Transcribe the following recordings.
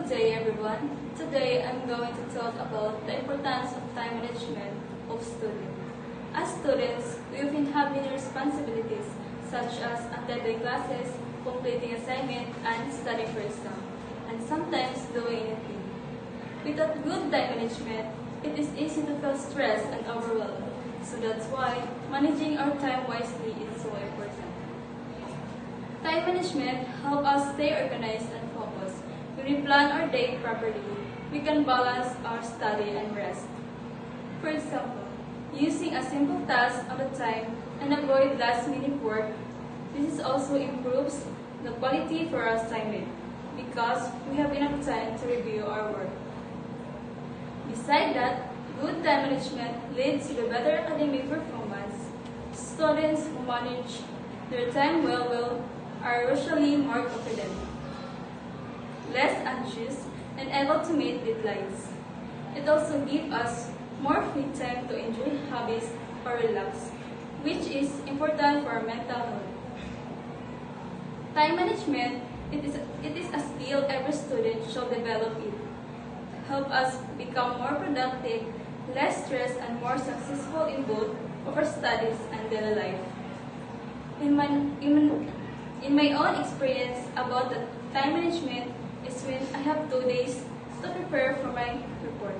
Good day, everyone. Today, I'm going to talk about the importance of time management of students. As students, we often have many responsibilities, such as attending classes, completing assignments, and studying for exam, and sometimes doing anything. Without good time management, it is easy to feel stressed and overwhelmed. So that's why managing our time wisely is so important. Time management helps us stay organized and focused. When we plan our day properly, we can balance our study and rest. For example, using a simple task at a time and avoid last-minute work. This also improves the quality for our assignment because we have enough time to review our work. Besides that, good time management leads to the better academic performance. Students who manage their time well are usually more confident, less anxious, and able to meet deadlines. It also gives us more free time to enjoy hobbies or relax, which is important for our mental health. Time management, it is a skill every student should develop it. Help us become more productive, less stressed, and more successful in both of our studies and daily life. In my own experience about the time management is when I have 2 days to prepare for my report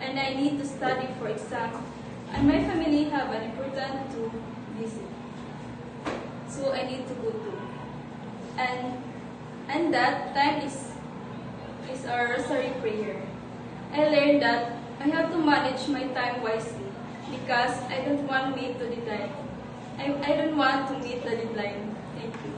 and I need to study for exam and my family have an important to visit. So I need to go to. And that time is our rosary prayer. I learned that I have to manage my time wisely because I don't want to meet the deadline. I don't want to meet the deadline. Thank you.